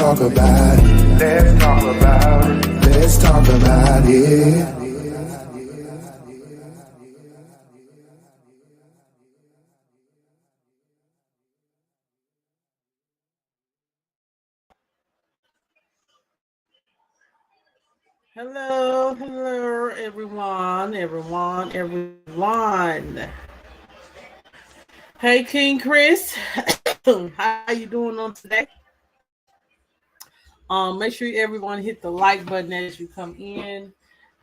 talk about it. Let's talk about it. Let's talk about it. Hello, everyone. Hey, King Chris, how you doing on today? Make sure everyone hit the like button as you come in.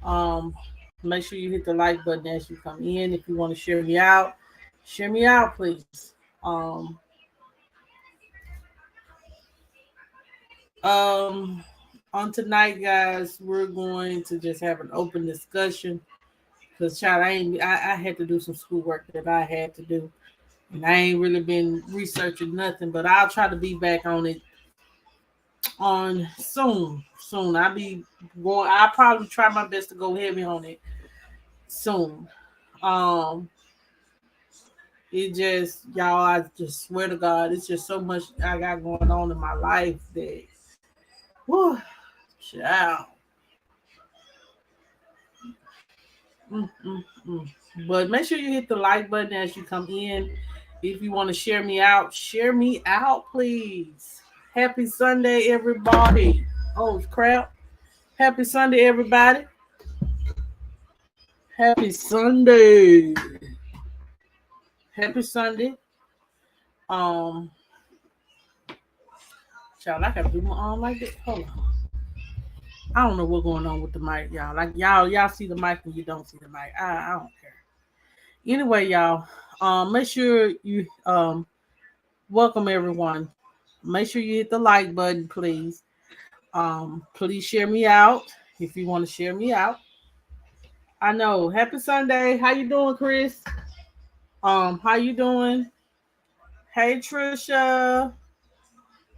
Um, Make sure you hit the like button as you come in. If you want to share me out, please. Um, on tonight, guys, we're going to just have an open discussion because, child, I had to do some schoolwork that I had to do, and I ain't really been researching nothing. But I'll try to be back on it on soon. Soon, I'll be going. I'll probably try my best to go heavy on it soon. Um, it just y'all, I just swear to God, it's just so much I got going on in my life that, whew, child. Mm, mm, mm. But make sure you hit the like button as you come in. If you want to share me out, please. Happy Sunday, everybody. Oh crap! Happy Sunday, everybody. Happy Sunday. Happy Sunday. Um, Child, I gotta do my arm like this. Hold on. I don't know what's going on with the mic, y'all. Like y'all see the mic and you don't see the mic. I don't care. Anyway, y'all, make sure you welcome everyone. Make sure you hit the like button, please. Please share me out if you want to share me out. I know. Happy Sunday. How you doing, Chris? How you doing? Hey, Trisha.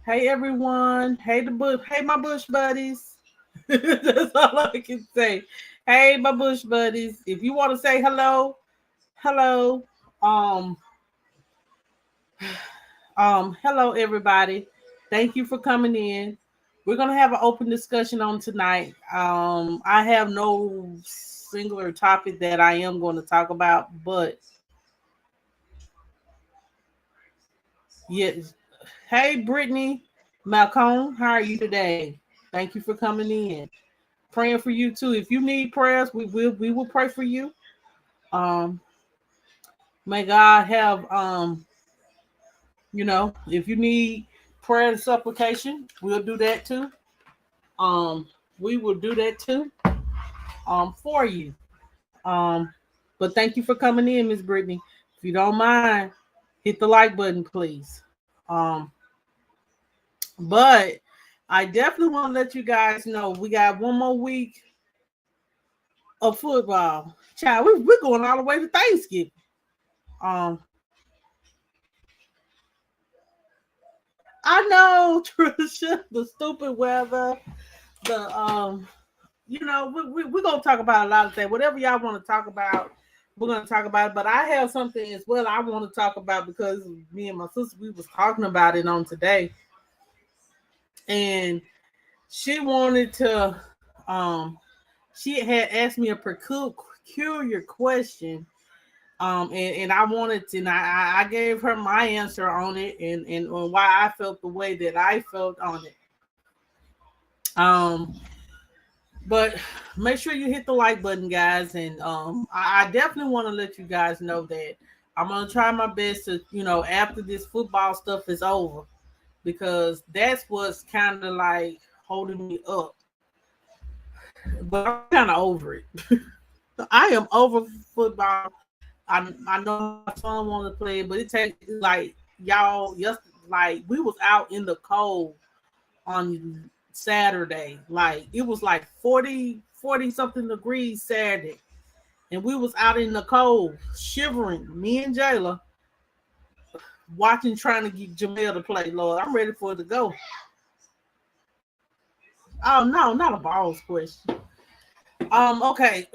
Hey, everyone. Hey, my bush buddies. That's all I can say. Hey, my bush buddies. If you want to say hello, hello. Um, hello, everybody. Thank you for coming in. We're gonna have an open discussion on tonight. I have no singular topic that I am going to talk about, but yes. Hey, Brittany Malcolm, how are you today? Thank you for coming in. Praying for you too. If you need prayers, we will pray for you. Um, May God have if you need prayer and supplication, we'll do that too. Um, we will do that too. For you. Um, but thank you for coming in, Miss Brittany. If you don't mind, hit the like button, please. Um, but I definitely want to let you guys know we got one more week of football. Child, we're going all the way to Thanksgiving. Um, I know, Trisha, the stupid weather, the we're gonna talk about a lot of things. Whatever y'all want to talk about, we're gonna talk about it. But I have something as well I want to talk about because me and my sister we was talking about it on today, and she wanted to. Um, she had asked me a peculiar question. And I wanted to, and I gave her my answer on it, and on why I felt the way that I felt on it. Um, But make sure you hit the like button, guys. And I definitely want to let you guys know that I'm gonna try my best to, after this football stuff is over, because that's what's kind of like holding me up. But I'm kind of over it. I am over football. I know my son want to play, but it takes like y'all. Yes, like we was out in the cold on Saturday. Like it was like 40 something degrees Saturday. And we was out in the cold, shivering, me and Jayla, watching, trying to get Jamel to play. Lord, I'm ready for it to go. Oh no, not a balls question. Okay.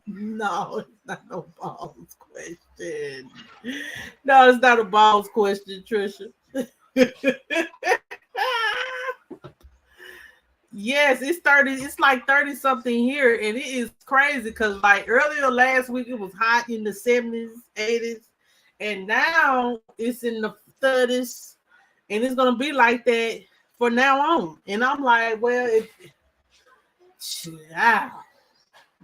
No, it's not no balls question. No, it's not a balls question, Trisha. Yes, it's 30. It's like 30 something here, and it is crazy because like earlier last week it was hot in the 70s, 80s, and now it's in the 30s, and it's gonna be like that for now on. And I'm like, well,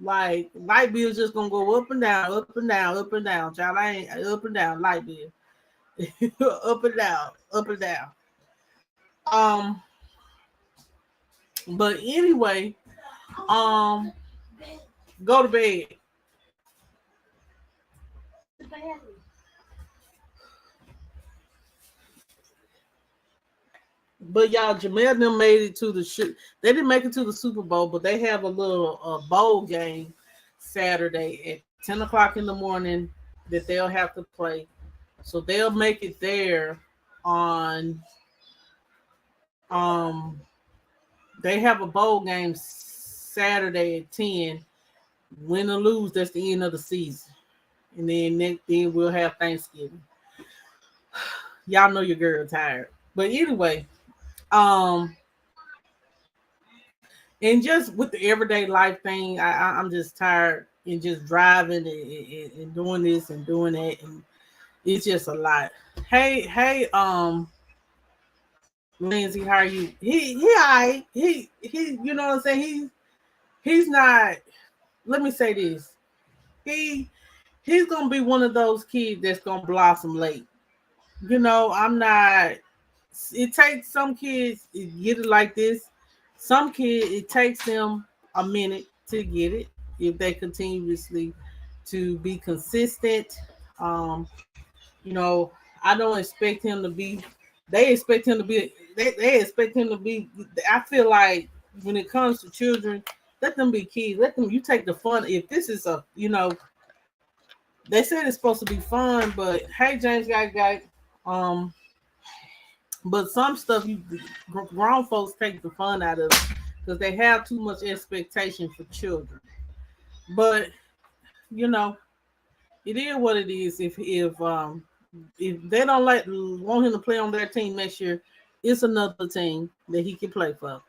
like light bill's just gonna go up and down, up and down, up and down. Child, I ain't up and down light bill, up and down, up and down. Um, but anyway, um, go to bed. But y'all, Jamel them made it to the They didn't make it to the Super Bowl, but they have a little bowl game Saturday at 10 o'clock in the morning that they'll have to play. So they'll make it there on. Um, they have a bowl game Saturday at 10. Win or lose, that's the end of the season, and then we'll have Thanksgiving. Y'all know your girl tired, but anyway. Um, and just with the everyday life thing, I'm just tired and just driving and doing this and doing that, and it's just a lot. Hey, Lindsay, how are you? He, you know what I'm saying? He's not. Let me say this. He's gonna be one of those kids that's gonna blossom late. You know, I'm not. It takes some kids to get it like this. Some kids, it takes them a minute to get it if they continuously to be consistent. Um, you know, I don't expect him to be. They expect him to be. They expect him to be. I feel like when it comes to children, let them be kids. Let them. You take the fun. If this is a, they said it's supposed to be fun, but hey, James got. Um, But some stuff grown folks take the fun out of because they have too much expectation for children. But you know, it is what it is. If they don't want him to play on their team next year, it's another team that he can play for.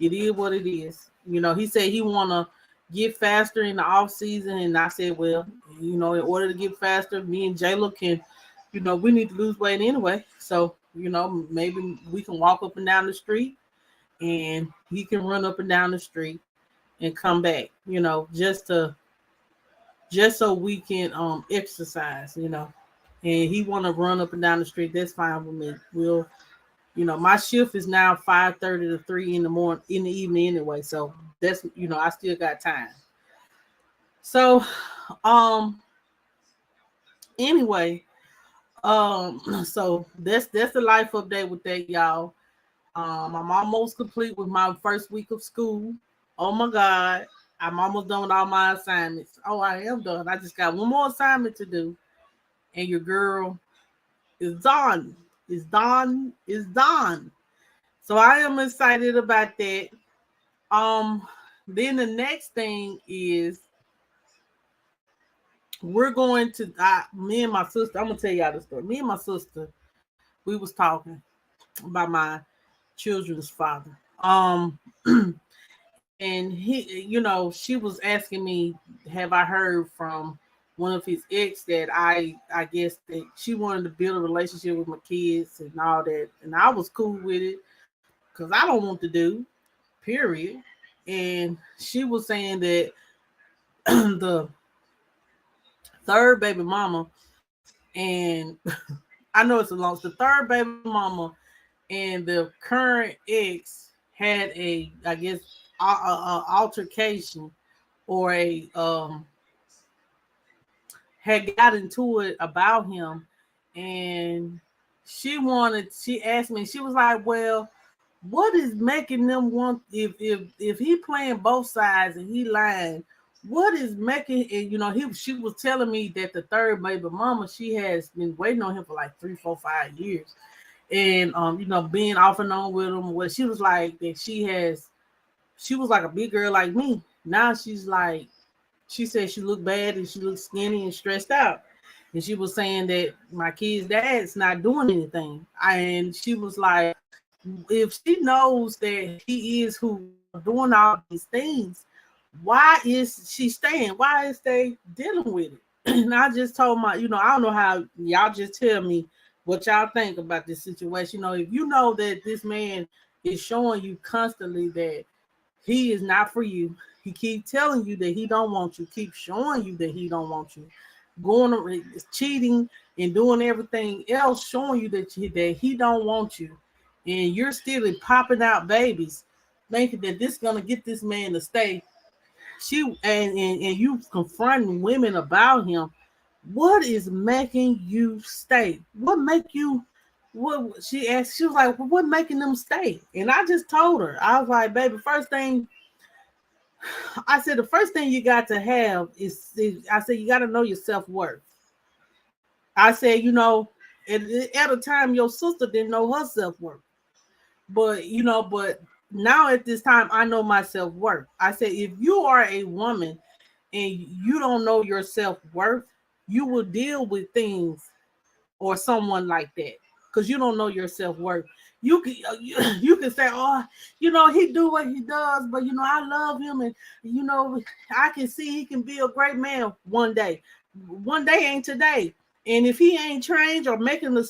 It is what it is. You know, he said he wanna get faster in the off season, and I said, well, in order to get faster, me and Jayla can, we need to lose weight anyway. So maybe we can walk up and down the street and he can run up and down the street and come back, just so we can exercise, and he want to run up and down the street. That's fine with me. My shift is now 5:30 to 3 in the evening anyway. So that's, I still got time. So, anyway, so that's the life update with that, y'all. I'm almost complete with my first week of school. Oh my God, I'm almost done with all my assignments. Oh, I am done. I just got one more assignment to do, and your girl is done. Is done. Is done. So I am excited about that. Then the next thing is we're going to me and my sister. I'm gonna tell y'all the story. Me and my sister, we was talking about my children's father. And he, she was asking me, have I heard from one of his ex that I guess that she wanted to build a relationship with my kids and all that, and I was cool with it because I don't want to do, period. And she was saying that the third baby mama, and I know it's the third baby mama and the current ex had I guess a altercation or had got into it about him, and she asked me, she was like, well, what is making them want, if he playing both sides and he lying, what is making, and she was telling me that the third baby mama, she has been waiting on him for like 3, 4, 5 years, and being off and on with him. What she was like that she was like a big girl like me. Now she's like, she said she looked bad and she looked skinny and stressed out. and she was saying that my kid's dad's not doing anything. And she was like, if she knows that he is who doing all these things, why is she staying? Why is they dealing with it? And I just told my, I don't know how y'all just tell me what y'all think about this situation. If you know that this man is showing you constantly that he is not for you, he keep telling you that he don't want you, keep showing you that he don't want you, going cheating and doing everything else, showing you that he don't want you, and you're still popping out babies, thinking that this is gonna get this man to stay. And you confronting women about him. What is making you stay? What make you? What she asked? She was like, well, "What making them stay?" And I just told her, I was like, "Baby, first thing." I said, the first thing you got to have is I said, you got to know your self-worth. I said, at a time your sister didn't know her self-worth. But, but now at this time, I know my self-worth. I said, if you are a woman and you don't know your self-worth, you will deal with things or someone like that because you don't know your self-worth. You can say, oh, he do what he does, but I love him, and I can see he can be a great man one day. One day ain't today, and if he ain't changed or making the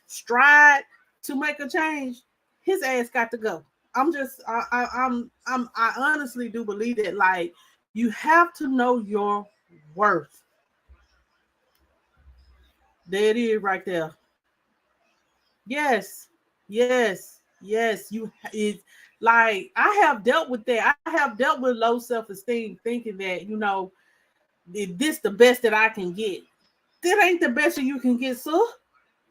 stride to make a change, his ass got to go. I honestly do believe that, like, you have to know your worth. There it is right there. Yes. You it's like I have dealt with that. I have dealt with low self-esteem, thinking that this the best that I can get. That ain't the best that you can get, sir.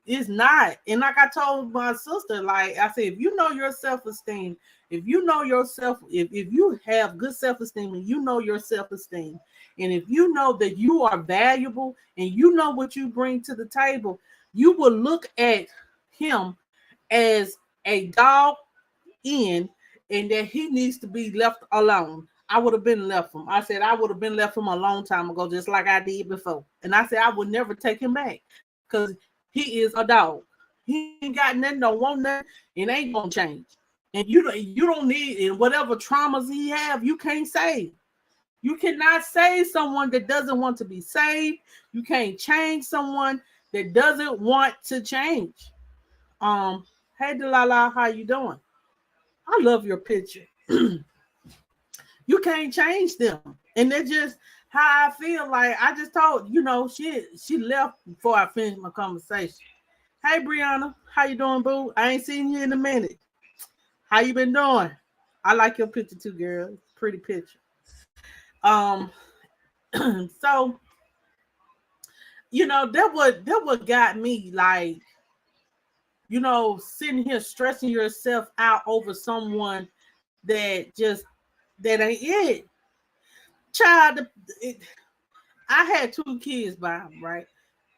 It's not. And like I told my sister, like I said, if you know your self-esteem, if you know yourself, if you have good self-esteem and you know your self-esteem, and if you know that you are valuable and you know what you bring to the table, you will look at him as a dog in, and that he needs to be left alone. I would have been left him. I said I would have been left him a long time ago, just like I did before. And I said I would never take him back because he is a dog. He ain't got nothing, don't want nothing, and ain't gonna change. And you don't need, and whatever traumas he have, you can't save. You cannot save someone that doesn't want to be saved. You can't change someone that doesn't want to change. Hey Delilah, how you doing? I love your picture. You can't change them. And that's just how I feel. Like I just told, she left before I finished my conversation. Hey Brianna, how you doing, boo? I ain't seen you in a minute. How you been doing? I like your picture too, girl. Pretty picture. So that what got me, like, sitting here stressing yourself out over someone that ain't it. Child, I had 2 kids by him, right?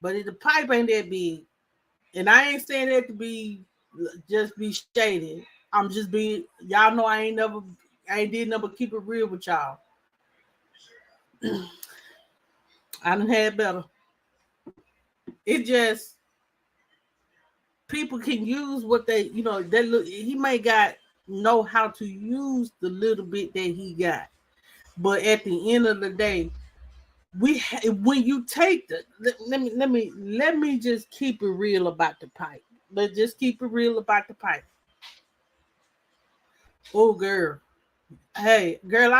But the pipe ain't that big. And I ain't saying that to be shady. I'm just being, y'all know I ain't did never keep it real with y'all. I done had better. It just, people can use what they, he may know how to use the little bit that he got. But at the end of the day, when you take let me just keep it real about the pipe. Let's just keep it real about the pipe. Oh, girl. Hey, girl,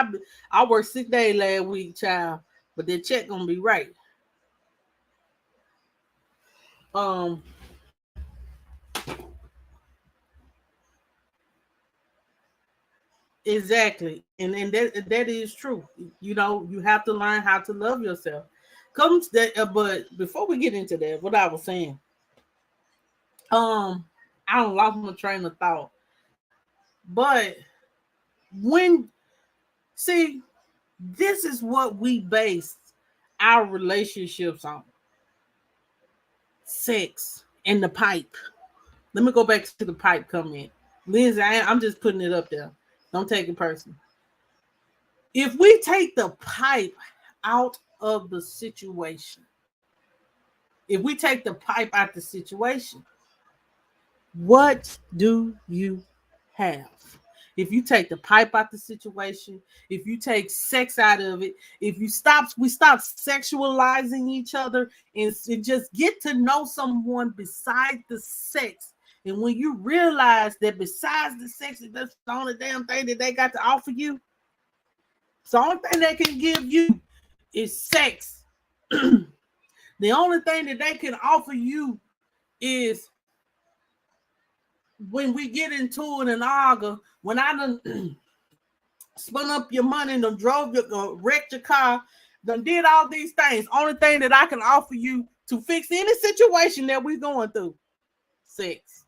I worked 6 days last week, child, but that check gonna be right. Exactly, and that is true. You have to learn how to love yourself. Comes that, but before we get into that, what I was saying, I don't lost my train of thought. But this is what we base our relationships on: sex and the pipe. Let me go back to the pipe comment. Lindsay, I'm just putting it up there. Don't take it personal. If we take the pipe out of the situation. If we take the pipe out the situation, what do you have? If you take the pipe out the situation, if you take sex out of it, if we stop sexualizing each other and just get to know someone besides the sex. And when you realize that besides the sex, that's the only damn thing that they got to offer you. It's the only thing they can give you is sex. The only thing that they can offer you is when we get into it and argue, when I done spun up your money and done drove your wrecked your car, done did all these things. Only thing that I can offer you to fix any situation that we're going through, sex.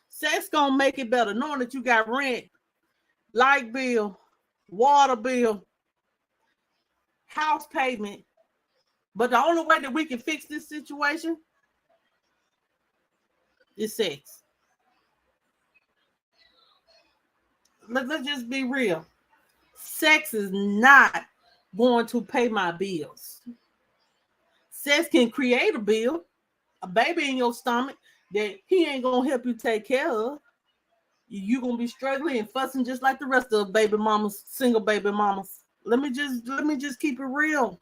Sex gonna make it better, knowing that you got rent, light bill, water bill, house payment. But the only way that we can fix this situation is sex. Let's just be real. Sex is not going to pay my bills. Sex can create a bill, a baby in your stomach that he ain't gonna help you take care of. You're gonna be struggling and fussing just like the rest of baby mamas, single baby mamas. Let me just keep it real.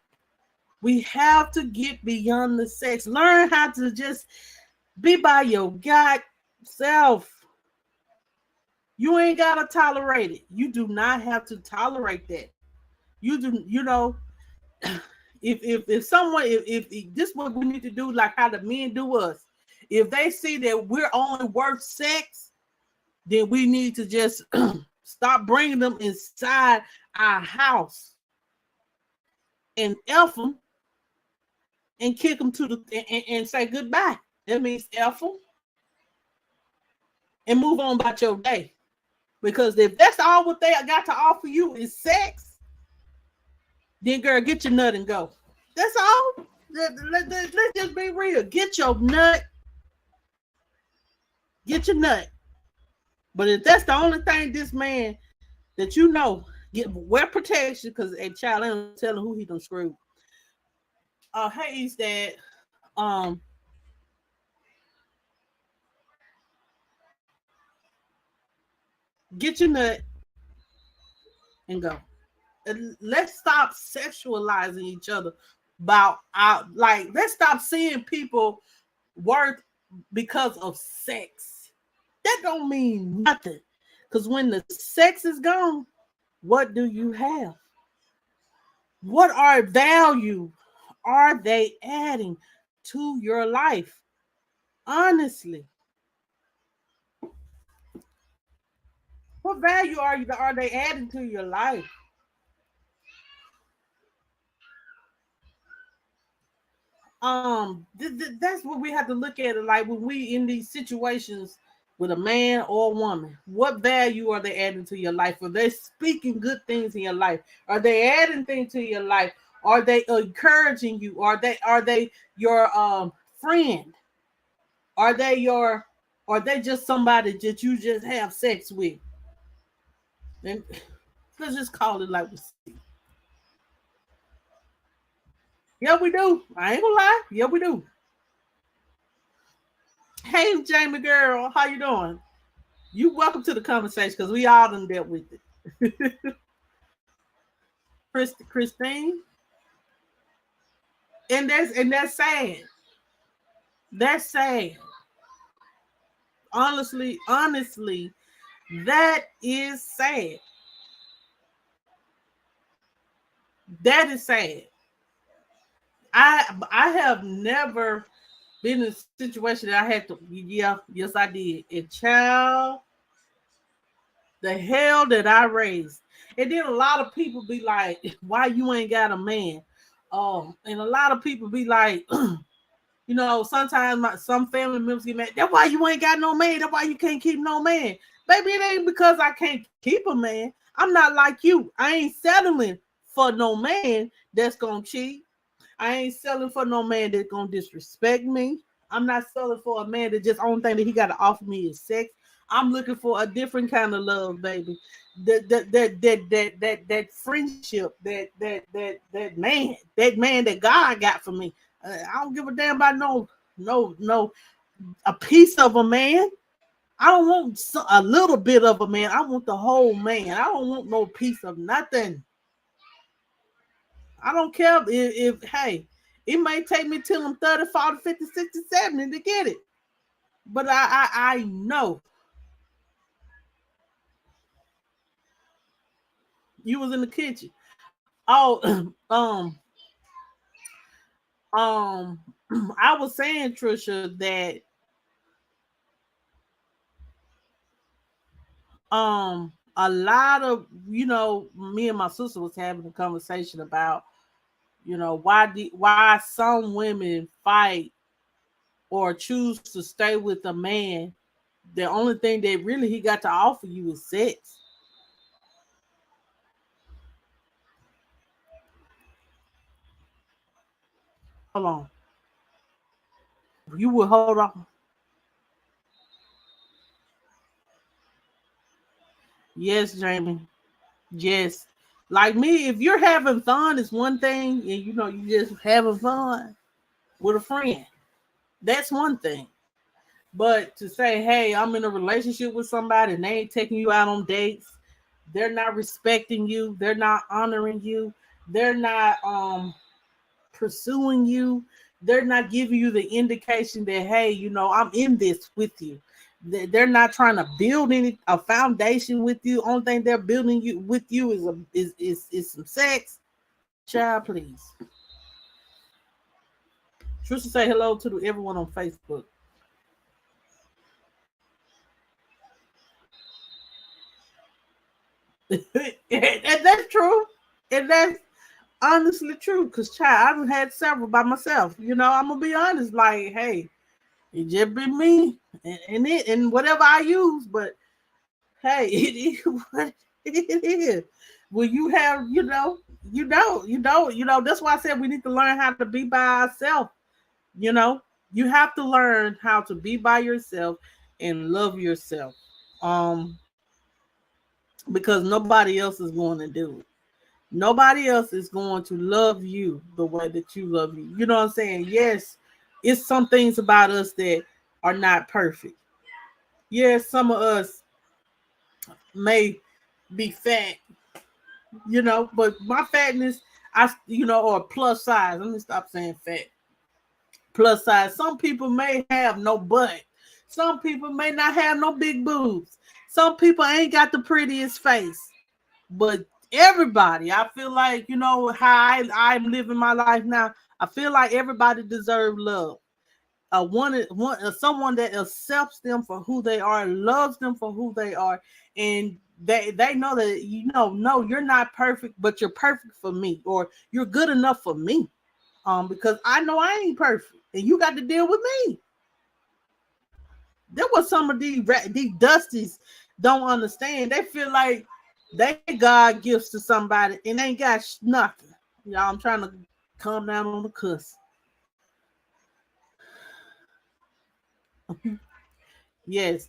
We have to get beyond the sex. Learn how to just be by your God self. You ain't gotta tolerate it. You do not have to tolerate that. You do, you know, if this is what we need to do, like how the men do us. If they see that we're only worth sex, then we need to just stop bringing them inside our house and F them and kick them to the and say goodbye. That means F them and move on about your day. Because if that's all what they got to offer you is sex, then girl, get your nut and go. That's all. Let's just be real. Get your nut. Get your nut. But if that's the only thing this man that you know, wear protection, because a child ain't telling who he done screwed. Hey, is that get your nut and go. And let's stop sexualizing each other about let's stop seeing people worth because of sex. That don't mean nothing. Because when the sex is gone, what do you have? What value are they adding to your life? Honestly. What value are they adding to your life? That's what we have to look at it like when we in these situations with a man or a woman. What value are they adding to your life? Are they speaking good things in your life? Are they adding things to your life? Are they encouraging you? Are they your friend? Are they just somebody that you just have sex with? And let's just call it like we see. Yeah, we do. I ain't gonna lie. Yeah, we do. Hey, Jamie girl, how you doing? You welcome to the conversation because we all done dealt with it. Christine, and that's sad. That's sad. Honestly, that is sad. That is sad. I have never been in a situation that I had to, yes, I did. And child, the hell that I raised. And then a lot of people be like, why you ain't got a man? And a lot of people be like, you know, sometimes some family members get mad. That's why you ain't got no man. That's why you can't keep no man. Baby, it ain't because I can't keep a man. I'm not like you. I ain't settling for no man that's gonna cheat. I ain't selling for no man that's gonna disrespect me. I'm not selling for a man that just only thing that he got to offer me is sex. I'm looking for a different kind of love, baby. That friendship, that man that God got for me. I don't give a damn about no a piece of a man. I don't want a little bit of a man. I want the whole man. I don't want no piece of nothing. I don't care if hey, it may take me till I'm 30, 40, 50, 60, 70 to get it. But I know you was in the kitchen. Oh, um, I was saying, Trisha, that a lot of me and my sister was having a conversation about why some women fight or choose to stay with a man. The only thing that really he got to offer you is sex. Hold on. You will hold on. Yes, Jamie. Yes. Like me, if you're having fun, it's one thing, and you just having fun with a friend. That's one thing. But to say, hey, I'm in a relationship with somebody and they ain't taking you out on dates, they're not respecting you, they're not honoring you, they're not pursuing you, they're not giving you the indication that, hey, I'm in this with you. They're not trying to build a foundation with you. Only thing they're building you with you is some sex. Child, please. Trisha, say hello to everyone on Facebook. And that's true. And that's honestly true. Because, child, I've had several by myself. I'm going to be honest. Like, hey, it just be me and whatever I use. But, hey, it is what it is. When you have, that's why I said we need to learn how to be by ourselves. You have to learn how to be by yourself and love yourself. Because nobody else is going to do it. Nobody else is going to love you the way that you love you. You know what I'm saying? Yes, it's some things about us that are not perfect. Yes, some of us may be fat, but my fatness, or plus size. Let me stop saying fat. Plus size. Some people may have no butt. Some people may not have no big boobs. Some people ain't got the prettiest face. But everybody, I feel like, how I'm living my life now, I feel like everybody deserves love. Someone that accepts them for who they are, loves them for who they are, and they know that no, you're not perfect, but you're perfect for me, or you're good enough for me. Because I know I ain't perfect, and you got to deal with me. There was some of these dusties don't understand. They feel like they God gifts to somebody and ain't got nothing. Y'all, I'm trying to calm down on the cuss. Yes,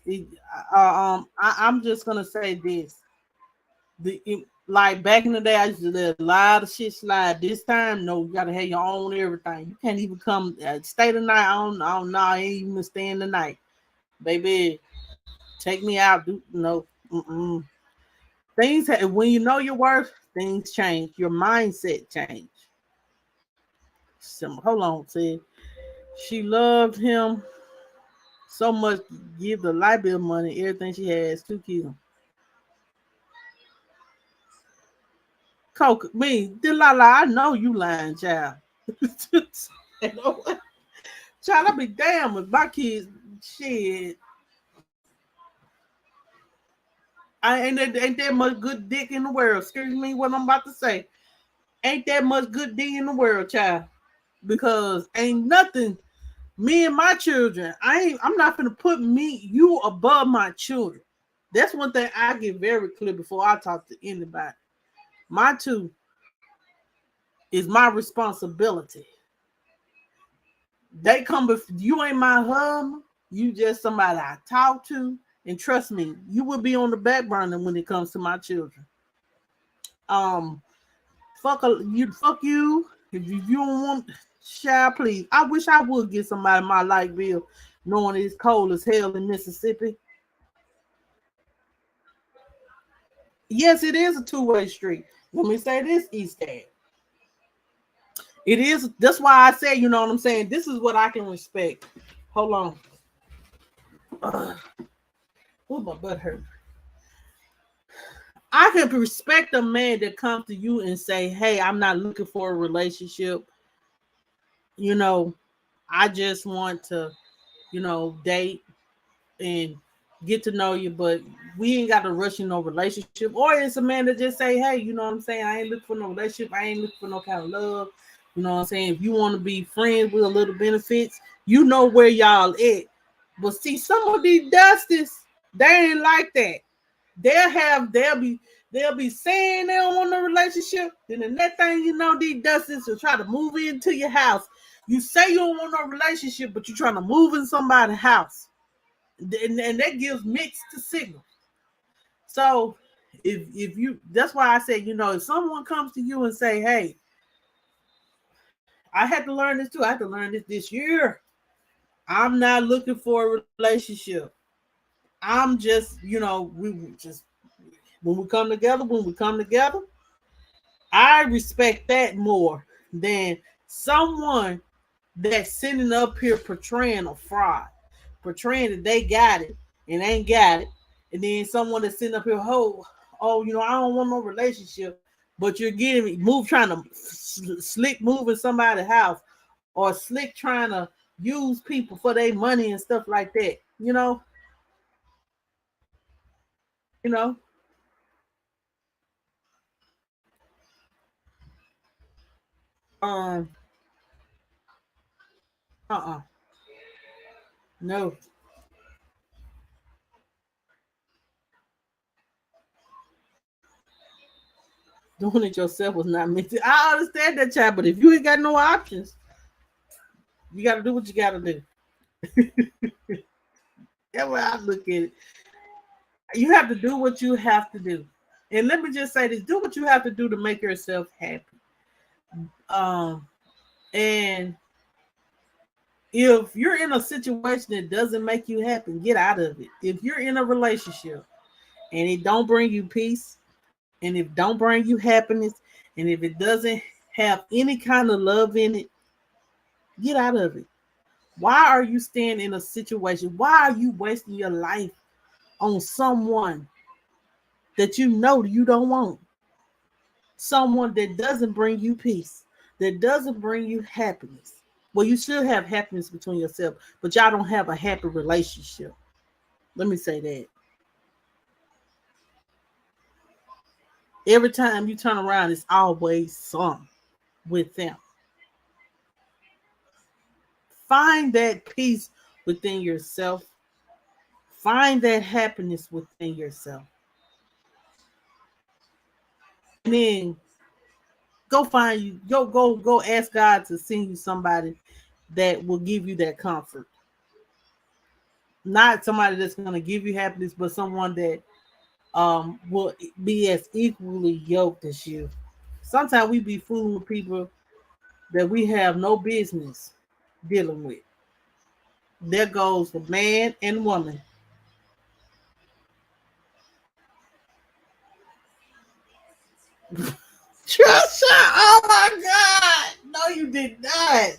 I'm just gonna say this. Like back in the day, I used to let a lot of shit slide. This time, no, you gotta have your own everything. You can't even come stay the night. I don't know. I ain't even staying the night, baby. Take me out. No. Mm-mm. Things when you know your worth, things change. Your mindset change. Hold on, see. She loved him so much, give the light bill money, everything she has, 2 kids. Coke, me, Delilah, I know you lying, child. Child, I be damn with my kids. Shit. Ain't that much good dick in the world. Excuse me what I'm about to say. Ain't that much good dick in the world, child. Because ain't nothing. Me and my children, I'm not gonna put you above my children. That's one thing I get very clear before I talk to anybody. My two is my responsibility. They come before you. Ain't my husband. You just somebody I talk to. And trust me, you will be on the back burner when it comes to my children. Um, fuck you. If you don't want, child, please. I wish I would get somebody my light bill, knowing it's cold as hell in Mississippi. Yes, it is a two-way street. Let me say this, East End. It is. That's why I say, you know what I'm saying. This is what I can respect. Hold on. Oh, my butt hurt. I can respect a man that comes to you and say, "Hey, I'm not looking for a relationship. You know, I just want to, date and get to know you, but we ain't got to rush in no relationship." Or it's a man that just say, "Hey, you know what I'm saying? I ain't looking for no relationship. I ain't looking for no kind of love. You know what I'm saying? If you want to be friends with a little benefits, you know where y'all at." But see, some of these dusties, they ain't like that. They'll be saying they don't want a relationship. Then the next thing you know, these dusties will try to move into your house. You say you don't want no relationship, but you're trying to move in somebody's house. And that gives mixed signals. So if you, that's why I say, if someone comes to you and say, "Hey, I had to learn this too. I had to learn this year. I'm not looking for a relationship. I'm just, we just when we come together, I respect that more than someone that's sitting up here portraying a fraud, portraying that they got it and ain't got it, and then someone that's sitting up here, I don't want no relationship, but you're getting me trying to slick move in somebody's house, or slick trying to use people for their money and stuff like that. You know. Um. No. Doing it yourself was not meant to. I understand that, child, but if you ain't got no options, you got to do what you got to do. That's why I look at it. You have to do what you have to do. And let me just say this: do what you have to do to make yourself happy. Um, and if you're in a situation that doesn't make you happy, get out of it. If you're in a relationship and it don't bring you peace, and if it don't bring you happiness, and if it doesn't have any kind of love in it, get out of it. Why are you staying in a situation? Why are you wasting your life on someone that you don't want? Someone that doesn't bring you peace, that doesn't bring you happiness. Well, you should have happiness between yourself, but y'all don't have a happy relationship. Let me say that. Every time you turn around, it's always some with them. Find that peace within yourself. Find that happiness within yourself. And then go ask God to send you somebody that will give you that comfort. Not somebody that's going to give you happiness, but someone that will be as equally yoked as you. Sometimes we be fooling with people that we have no business dealing with. There goes the man and woman. Trisha, oh my God. No, you did not.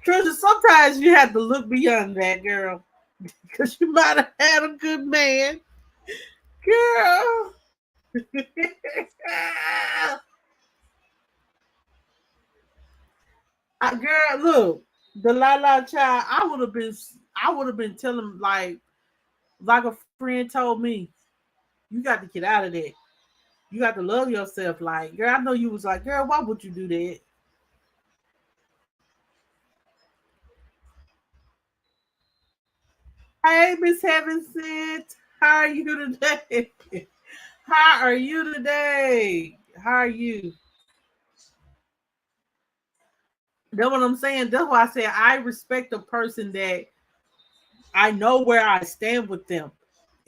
Trisha, sometimes you have to look beyond that, girl. Because you might have had a good man. Girl. Girl, look, the La La child, I would have been telling like a friend told me, you got to get out of that. You got to love yourself. Like, girl, I know you was like, girl, why would you do that? Hey, Miss Heaven Sent, how are you today? How are you today? How are you? That's what I'm saying. That's why I say I respect a person that I know where I stand with them.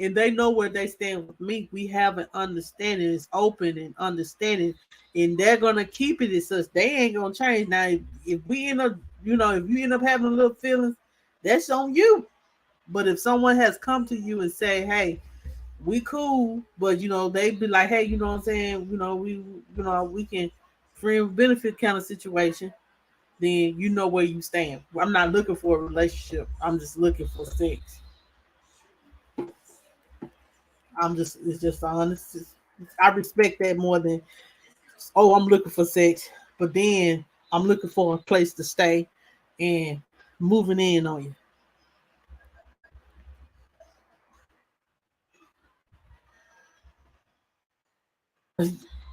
and they know where they stand with me. We have an understanding. It's open and understanding, and they're gonna keep it as such. They ain't gonna change. Now, if we end up, if you end up having a little feelings, that's on you. But if someone has come to you and say, "Hey, we cool," but they be like, "Hey, you know what I'm saying? We can friend benefit kind of situation." Then you know where you stand. I'm not looking for a relationship. I'm just looking for sex. It's just honest. I respect that more than, oh, I'm looking for sex, but then I'm looking for a place to stay and moving in on you.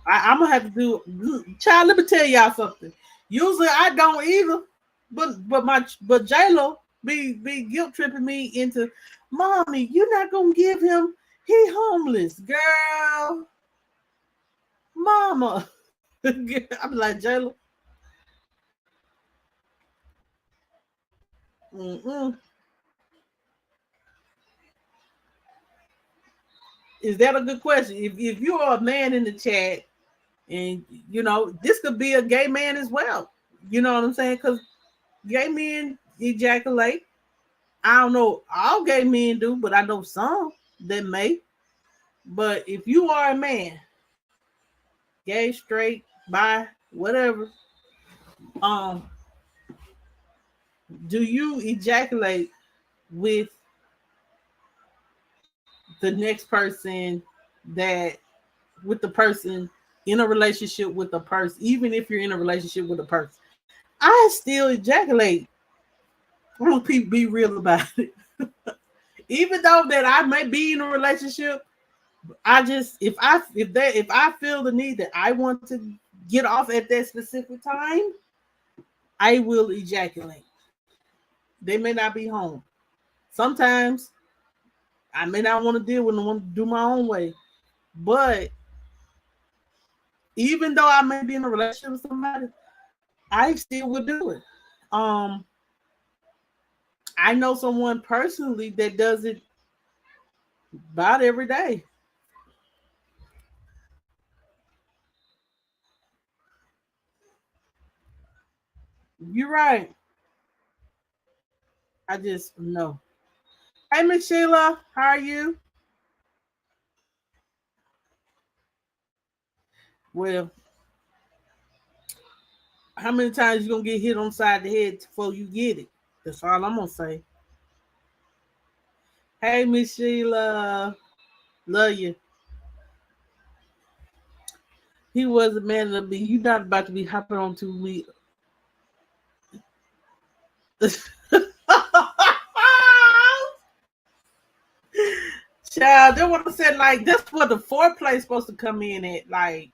I'm gonna have to child. Let me tell y'all something. Usually I don't either, but J Lo be guilt tripping me into, mommy, you're not gonna give him, he homeless, girl, mama. I'm like, J Lo, mm-mm. Is that a good question? If you are a man in the chat, and this could be a gay man as well. You know what I'm saying? Because gay men ejaculate. I don't know all gay men do, but I know some that may. But if you are a man, gay, straight, bi, whatever, um, do you ejaculate with the next person, that with the person in a relationship with a person, even if you're in a relationship with a person? I still ejaculate. I want people to be real about it. Even though that I may be in a relationship, I just, if I feel the need that I want to get off at that specific time, I will ejaculate. They may not be home. Sometimes I may not want to deal with them, want to do my own way. But even though I may be in a relationship with somebody, I still would do it. Um, I know someone personally that does it about every day. You're right. I just know. Hey, Miss Sheila, how are you? Well, how many times you gonna get hit on the side of the head before you get it? That's all I'm gonna say. Hey, Miss Sheila, love you. He was a man to be. You not about to be hopping on to me. Child, that's what I said. Like, that's what the foreplay is supposed to come in at. Like,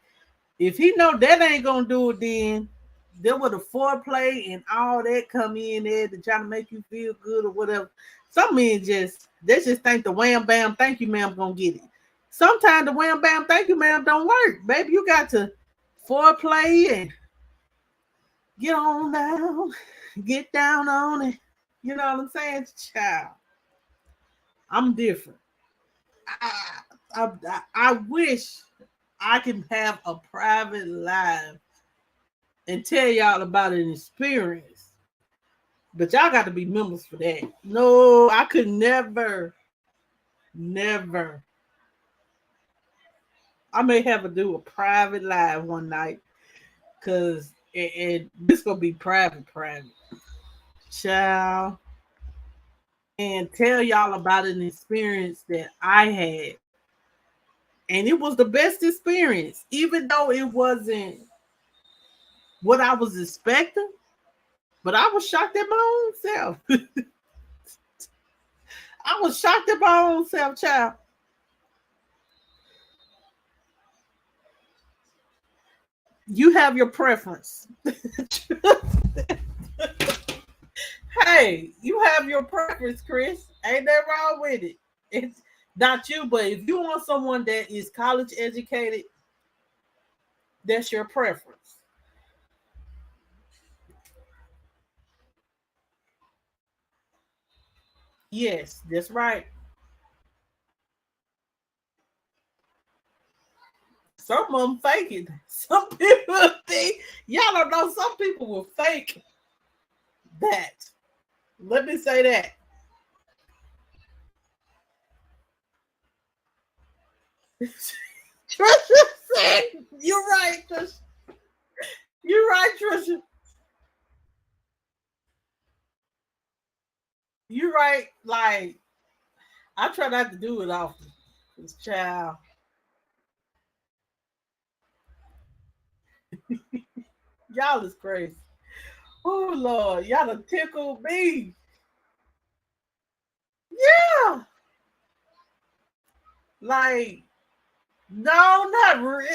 if he know that ain't gonna do it, then there were the foreplay and all that come in there to try to make you feel good or whatever. Some men they just think the wham bam thank you ma'am gonna get it. Sometimes the wham bam thank you ma'am don't work. Baby, you got to foreplay and get on down, get down on it. You know what I'm saying? Child, I'm different. I wish I can have a private live and tell y'all about an experience. But y'all got to be members for that. No, I could never, never. I may have to do a private live one night because this gonna be private, child, and tell y'all about an experience that I had, and it was the best experience, even though it wasn't what I was expecting. But I was shocked at my own self. I was shocked at my own self, child. You have your preference. Hey, you have your preference, Chris. Ain't that wrong with it? It's not you, but if you want someone that is college educated, that's your preference. Yes, that's right. Some of them fake it. Some people think y'all don't know. Some people will fake that. Let me say that. Trisha said, "You're right, Trisha. You're right, Trisha. You're right." Like I try not to do it often. This child, y'all is crazy. Oh Lord, y'all done tickled me. Yeah, like no, not really.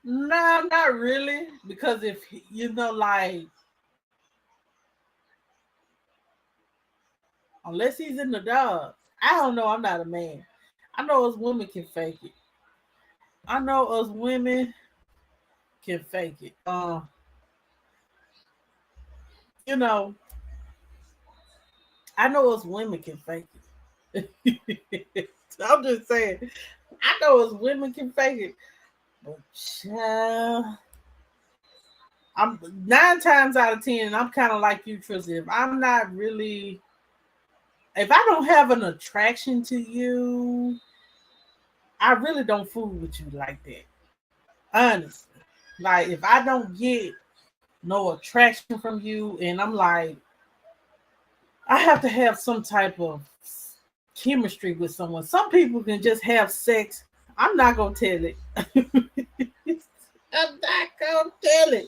No, not really. Because if you know, like, unless he's in the dog, I don't know. I'm not a man. I know us women can fake it. I know us women can fake it. You know, I know us women can fake it. I'm just saying, I know us women can fake it. But child, I'm 9 times out of 10, I'm kind of like you, Tristan. If I'm not really, if I don't have an attraction to you, I really don't fool with you like that. Honestly. Like if I don't get no attraction from you and I'm like, I have to have some type of chemistry with someone. Some people can just have sex. I'm not gonna tell it. I'm not gonna tell it.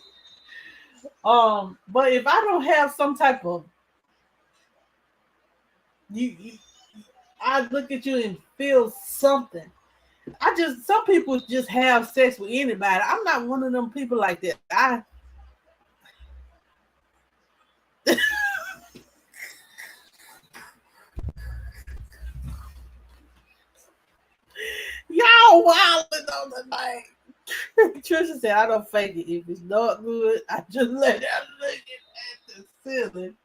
But if I don't have some type of you I look at you and feel something. I just some people just have sex with anybody. I'm not one of them people like that. Y'all wilding on the night. Trisha said, I don't fake it. If it's not good, I just let it look at the ceiling.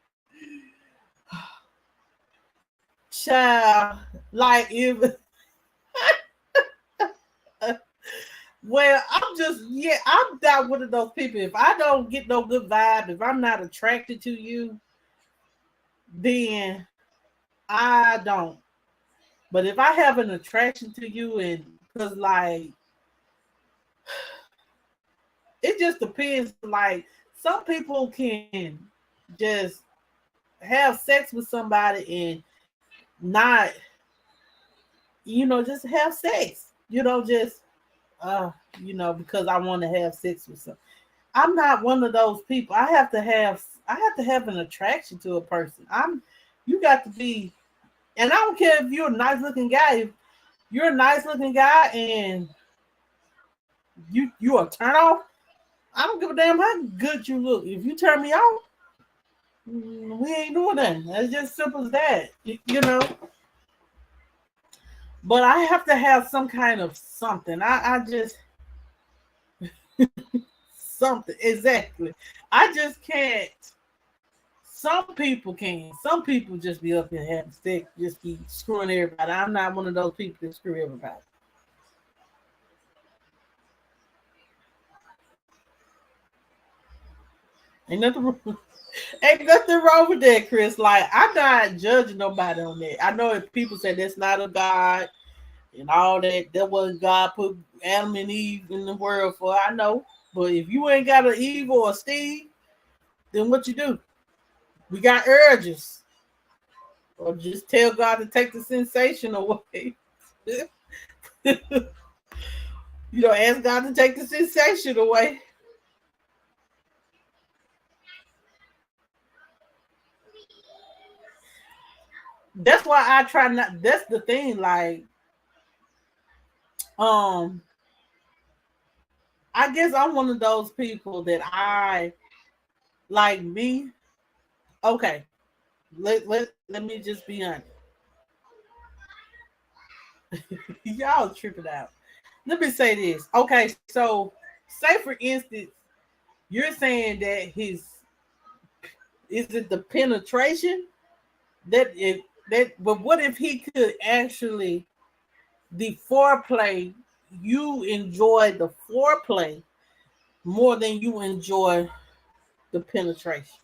Child, like if well, I'm not one of those people. If I don't get no good vibe, if I'm not attracted to you, then I don't. But if I have an attraction to you, and because like it just depends. Like some people can just have sex with somebody and not, just have sex. Just because I want to have sex with some. I'm not one of those people. I have to have an attraction to a person. You got to be, and I don't care if you're a nice looking guy. If you're a nice looking guy and you are turn off, I don't give a damn how good you look. If you turn me off, we ain't doing that. It's just simple as that. But I have to have some kind of something. I just something exactly. I just can't. Some people can. Some people just be up here having sex, just be screwing everybody. I'm not one of those people that screw everybody. Ain't nothing wrong. Ain't nothing wrong with that, Chris. Like I'm not judging nobody on that. I know if people say that's not a God and all that, that was God put Adam and Eve in the world for. I know, but if you ain't got an Eve or a Steve, then what you do? We got urges, or just tell God to take the sensation away. Ask God to take the sensation away. That's why I try not. That's the thing. Like, um, I guess I'm one of those people that I like me. Okay, let me just be honest. Y'all tripping out. Let me say this. Okay, so say for instance, you're saying that his is it the penetration that it that but what if he could actually the foreplay, you enjoy the foreplay more than you enjoy the penetration.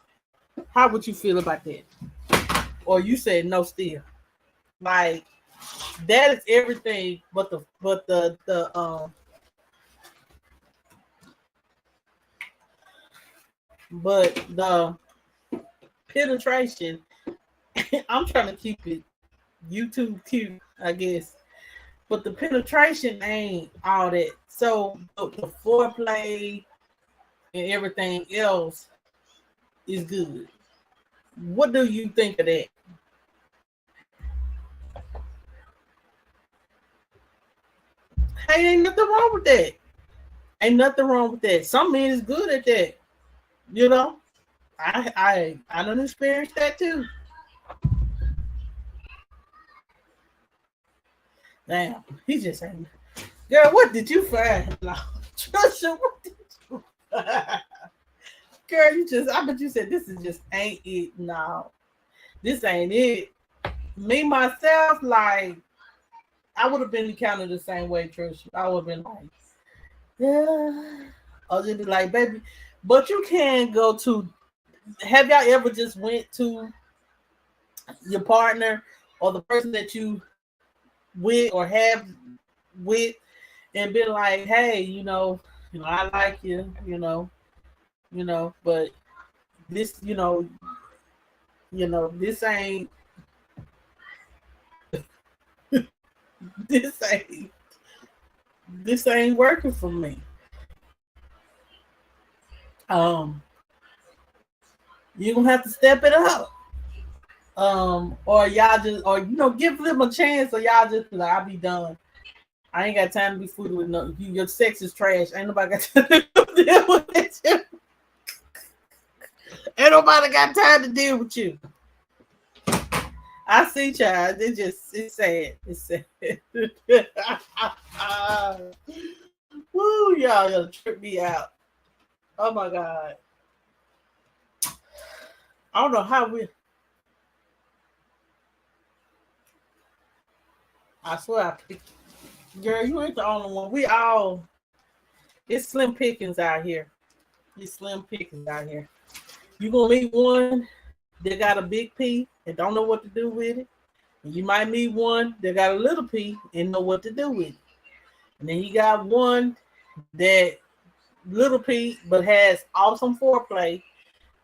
How would you feel about that? Or you said no still? Like that is everything, but the penetration. I'm trying to keep it YouTube cute, I guess. But the penetration ain't all that. So the foreplay and everything else is good. What do you think of that? Hey, ain't nothing wrong with that. Ain't nothing wrong with that. Some men is good at that. You know, I don't experience that too. Damn, he just saying, girl, what did you find? Trisha, what did you find? Girl, I bet you said this is just ain't it. No, this ain't it. Me, myself, like, I would have been kind of the same way, Trisha. I would have been like, yeah. I'll just be like, baby, but you can go to, have y'all ever just went to your partner or the person that you with or have with and been like, hey, I like you, but this, this ain't this ain't this ain't working for me. You're gonna have to step it up. Or y'all just, or give them a chance, or y'all just be like, I'll be done. I ain't got time to be fooled with no. Your sex is trash. Ain't nobody got time to deal with it. Ain't nobody got time to deal with you. I see, child. It's sad. It's sad. Woo, y'all gonna trip me out. Oh my God. I don't know how we. I swear I picked. Girl, you ain't the only one. We all. It's slim pickings out here. It's slim pickings out here. You gonna meet one that got a big P and don't know what to do with it. And you might meet one that got a little P and know what to do with it. And then you got one that little P but has awesome foreplay.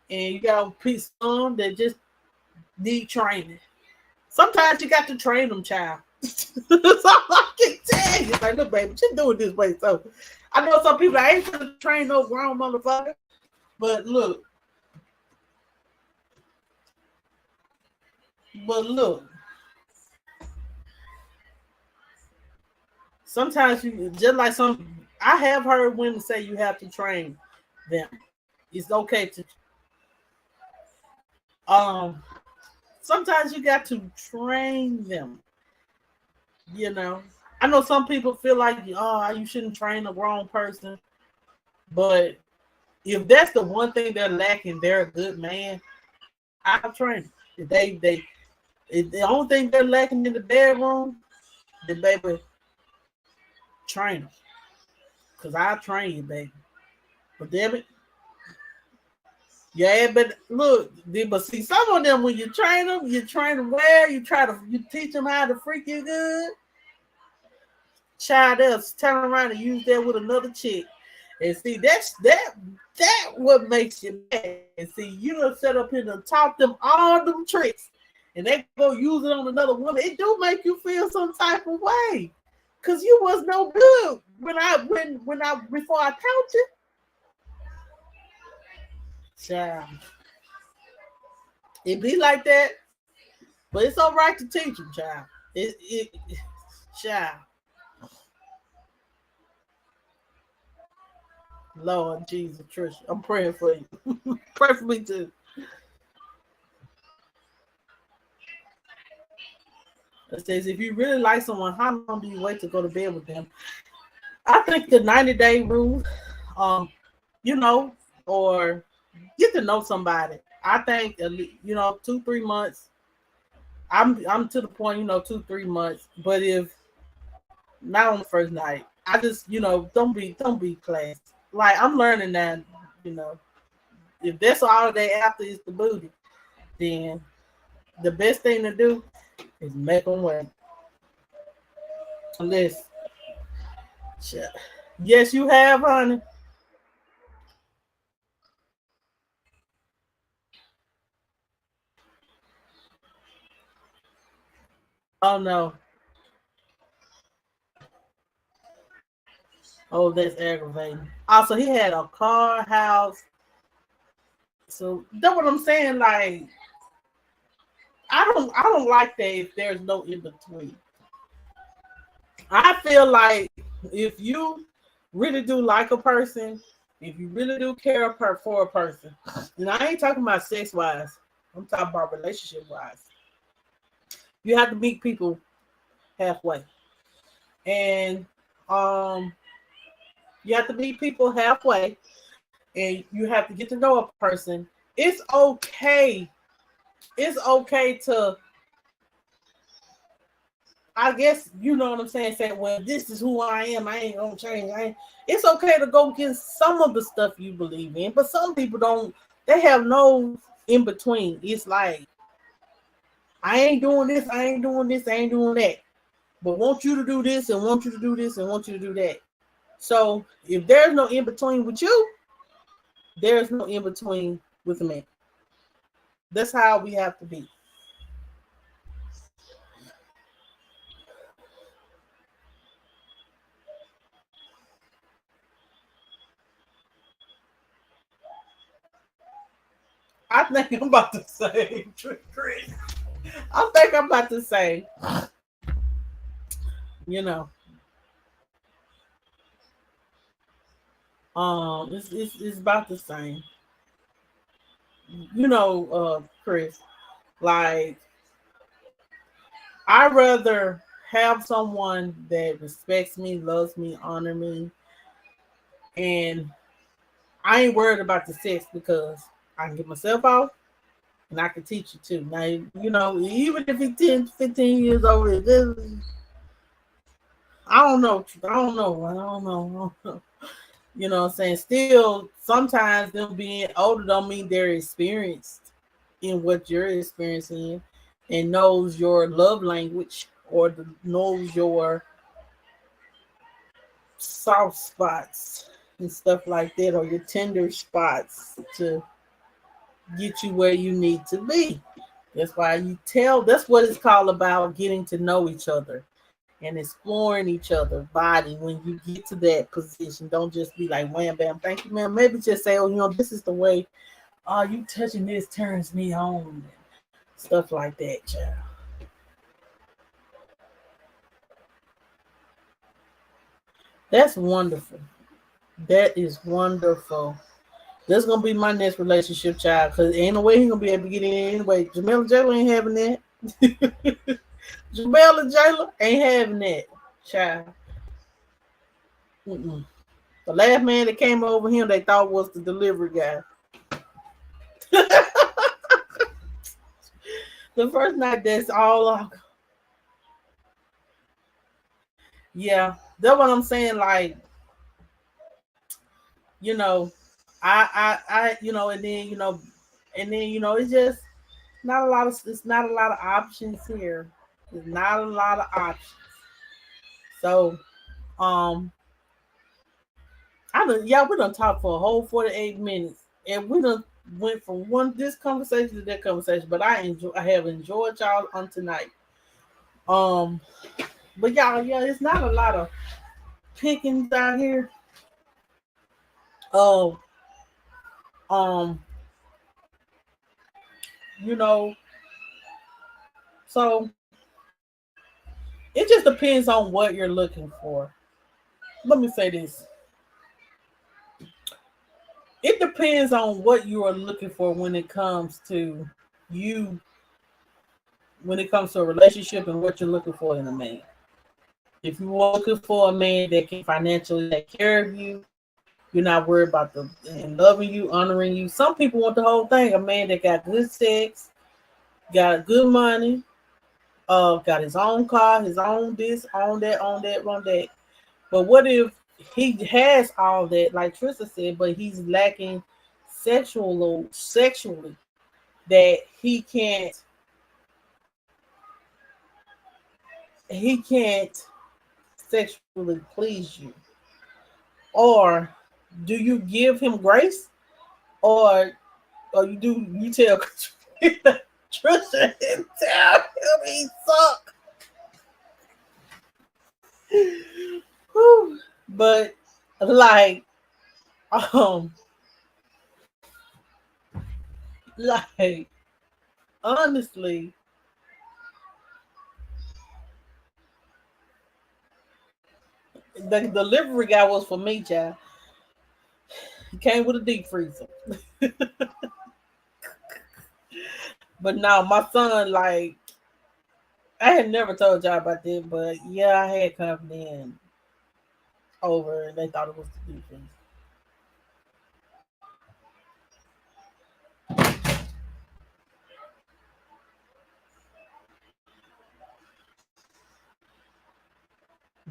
And you got some that just need training. Sometimes you got to train them, child. So I can tell you, like, look, baby, just do it this way. So I know some people I ain't trying to train no grown motherfucker, but look, sometimes you just like I have heard women say you have to train them. It's okay to sometimes you got to train them. I know some people feel like, you shouldn't train a grown person, but if that's the one thing they're lacking, they're a good man. I'll train them. If the only thing they're lacking in the bedroom, the baby, train them. Cause I'll train you, baby. But damn it. Yeah, but look, but see, some of them, when you train them well, you teach them how to freak you good. Child else turn around and use that with another chick. And see, that what makes you mad. And see, you done set up here and taught them all them tricks. And they go use it on another woman. It do make you feel some type of way. Cause you was no good before I taught you. Child. It be like that, but it's all right to teach them, child. Child. Lord Jesus, Trisha, I'm praying for you. Pray for me too. It says, if you really like someone, how long do you wait to go to bed with them? I think the 90-day rule, or get to know somebody. I think 2-3 months. I'm to the point, 2-3 months. But if Not on the first night. I just, don't be classy. Like I'm learning that, you know, if that's all they after is the booty, then the best thing to do is make them wait. Unless, yes, you have, honey. Oh no. Oh, that's aggravating. Also, he had a car, house. So that's what I'm saying. Like, I don't like that if there's no in between. I feel like if you really do like a person, if you really do care for a person, and I ain't talking about sex wise, I'm talking about relationship wise. You have to meet people halfway, and um, you have to meet people halfway, and you have to get to know a person. It's okay. It's okay to, I guess, you know what I'm saying. Say, well, this is who I am. I ain't gonna change. It's okay to go against some of the stuff you believe in, but some people don't. They have no in between. It's like, I ain't doing this. I ain't doing this. I ain't doing that. But want you to do this and want you to do this and want you to do that. So if there's no in between with you, there's no in between with me. That's how we have to be. I think I'm about to say, Chris. I think I'm about to say, you know, it's about the same. Chris. Like, I rather have someone that respects me, loves me, honor me, and I ain't worried about the sex because I can get myself off and I can teach you too. Now, even if he's 10, 15 years old, I don't know. I don't know. I don't know. You know what I'm saying? Still, sometimes them being older don't mean they're experienced in what you're experiencing and knows your love language or knows your soft spots and stuff like that, or your tender spots to get you where you need to be. That's what it's called, about getting to know each other and exploring each other's body. When you get to that position, don't just be like, wham bam, thank you, man. Maybe just say, oh, this is the way, you touching this turns me on, and stuff like that, child. That's wonderful. That is wonderful. That's gonna be my next relationship, child. Cause ain't no way he gonna be able to get in anyway. Jamel and Jayla ain't having that. Jamel and Jayla ain't having that, child. Mm-mm. The last man that came over him, they thought was the delivery guy. The first night, that's all. Yeah, that's what I'm saying. Like, you know, and then it's just not a lot of. It's not a lot of options here. There's not a lot of options. So, um, we done talked for a whole 48 minutes, and we done went from this conversation to that conversation. But I have enjoyed y'all on tonight. Um, but y'all, yeah, it's not a lot of pickings out here. Oh, um, you know, so it just depends on what you're looking for. Let me say this: it depends on what you are looking for when it comes to you, when it comes to a relationship, and what you're looking for in a man. If you're looking for a man that can financially take care of you, you're not worried about the and loving you, honoring you. Some people want the whole thing. A man that got good sex, got good money, got his own car, his own this, on that, on that, on that. But what if he has all that, like Trista said, but he's lacking sexually, that he can't sexually please you? Or do you give him grace, or you tell Trisha and tell him he suck? Whew. But like, um, like honestly, the delivery guy was for me, child. He came with a deep freezer. But now my son, like, I had never told y'all about this, but yeah, I had company in over, and they thought it was the deep freezer.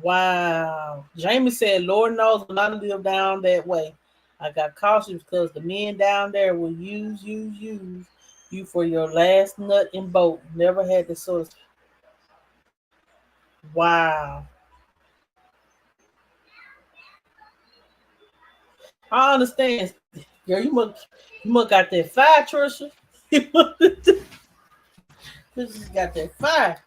Wow. Jamie said, Lord knows when I live down that way, I got cautious because the men down there will use you for your last nut and boat. Never had this sort of. Wow. I understand. Girl, you must got that fire, Trisha. Trisha got that fire.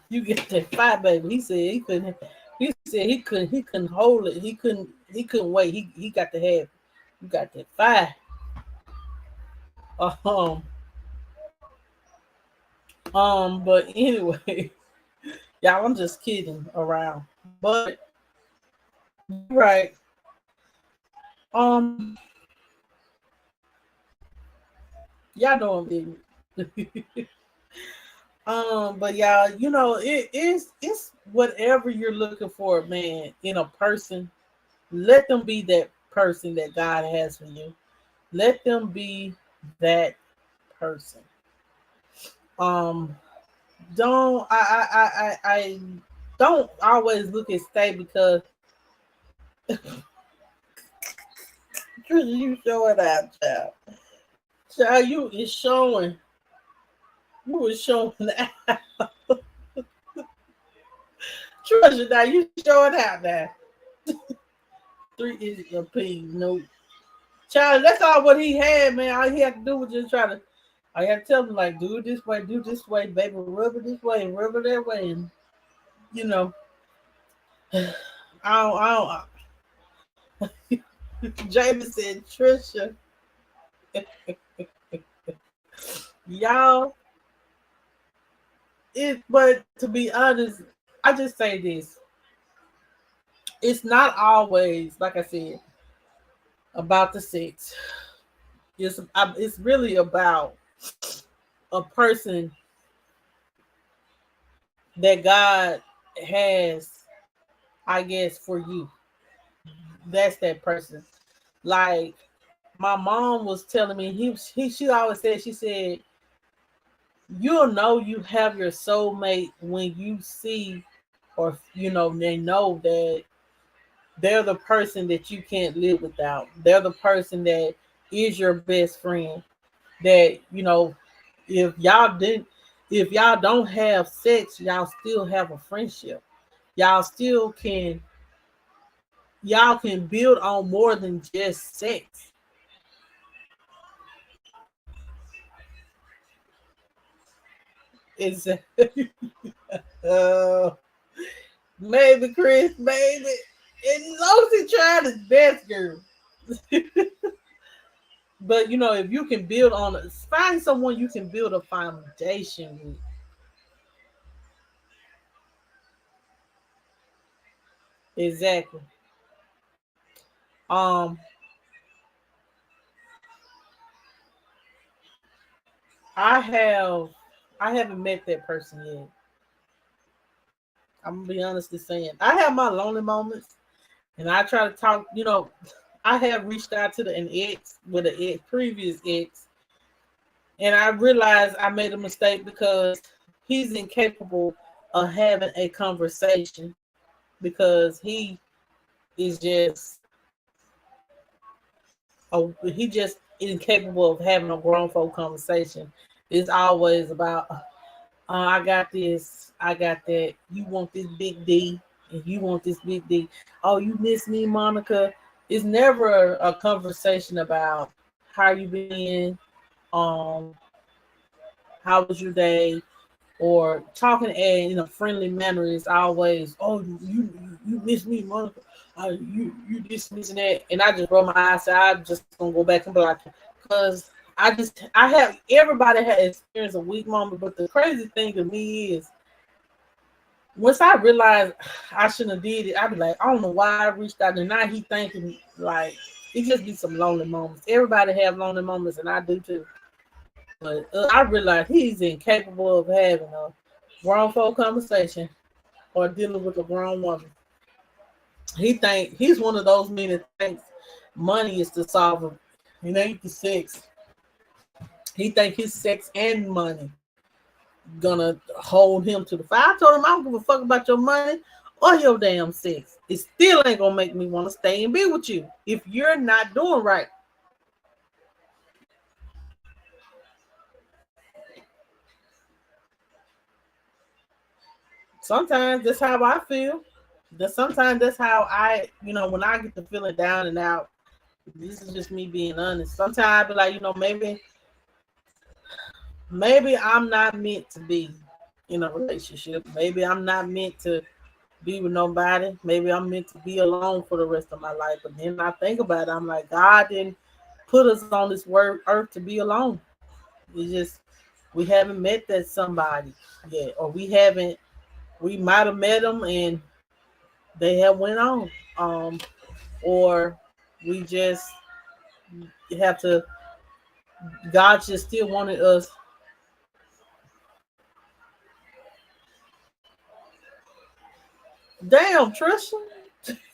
You get that fire, baby. He said he couldn't. He said he couldn't hold it. He couldn't wait. He got to have. You got that fire. Um. But anyway, y'all, I'm just kidding around. But right. Um. Y'all know I'm big. But y'all, it's whatever you're looking for, man, in a person. Let them be that person that God has for you. Let them be that person. Um, don't I don't always look at stay because you showing out, child. Child, you is showing. You was showing out. Treasure, now you showing out now. 3 is a P. No, child, that's all what he had, man. All he had to do was just try to. I had to tell him, like, do this way, baby, rub it this way, and rub it that way, and you know, I don't. Jamie said, Trisha, y'all. But to be honest, I just say this: it's not always, like I said, about the sex. It's really about a person that God has, I guess, for you. That's that person. Like my mom was telling me, she always said, she said, you'll know you have your soulmate when you see, or they know that they're the person that you can't live without. They're the person that is your best friend. That if y'all don't have sex, y'all still have a friendship. Y'all still can build on more than just sex. It's uh, maybe Chris, maybe. And as long as he tried his best, girl. But if you can find someone you can build a foundation with. Exactly. Um, I have I haven't met that person yet. I'm gonna be honestly saying I have my lonely moments, and I try to talk. I have reached out to an ex with an ex, previous ex, And I realized I made a mistake because he's incapable of having a conversation because he is just he just incapable of having a grown folk conversation. It's always about I got this, I got that. You want this big D, and you want this big D. Oh, you miss me, Monica. It's never a conversation about how you been, um, how was your day, or talking in a friendly manner is always, oh, you miss me, Monica. You this and that, and I just roll my eyes. So I'm just gonna go back and be like, because I have everybody had experienced a weak moment, but the crazy thing to me is once I realized I shouldn't have did it, I'd be like, I don't know why I reached out, and now he thinking like it just be some lonely moments. Everybody have lonely moments, and I do too. But I realized he's incapable of having a grown folk conversation or dealing with a grown woman. He think he's one of those men that thinks money is the solver. It ain't the sex. He think his sex and money gonna hold him to the fire. I told him I don't give a fuck about your money or your damn sex. It still ain't gonna make me want to stay and be with you if you're not doing right. Sometimes that's how I feel. That sometimes that's how when I get to feeling down and out. This is just me being honest. Sometimes I be like, maybe I'm not meant to be in a relationship. Maybe I'm not meant to be with nobody. Maybe I'm meant to be alone for the rest of my life. But then I think about it, I'm like, God didn't put us on this earth to be alone. We haven't met that somebody yet, or we might have met them and they have went on, or we just have to. God just still wanted us. Damn, Trisha.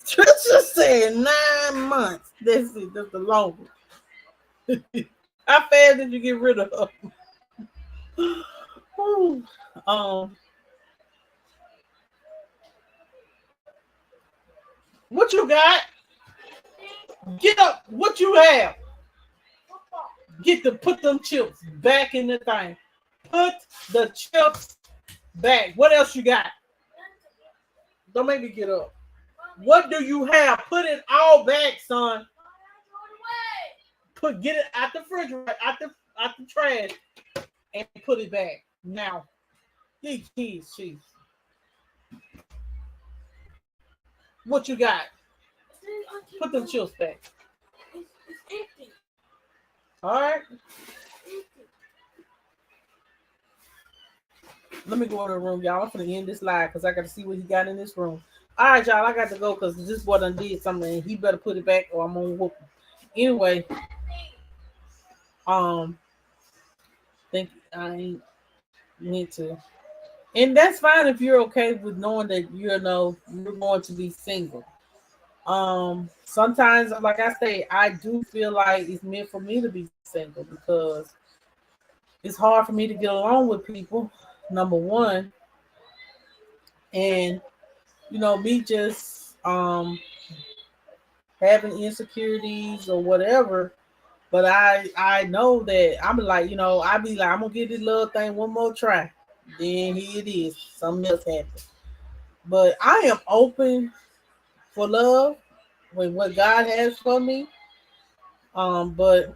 Trisha said 9 months. That's it. That's the longest. How fast did you get rid of her? um, what you got? Get up. What you have? Put them chips back in the thing. Put the chips back. What else you got? Don't make me get up. What do you have? Put it all back, son. Get it out the refrigerator, out the trash, and put it back now. These keys, chief. What you got? Put them chips back. All right. Let me go in the room, y'all. I'm gonna end this live because I got to see what he got in this room. All right, y'all. I got to go because this boy done did something. And he better put it back or I'm gonna whoop him. Anyway, think I ain't meant to, and that's fine if you're okay with knowing that you're going to be single. Sometimes, like I say, I do feel like it's meant for me to be single because it's hard for me to get along with people. Number one, and me just having insecurities or whatever. But I know that I'm like, I be like, I'm gonna give this little thing one more try. Then here it is. Something else happened. But I am open for love with what God has for me. But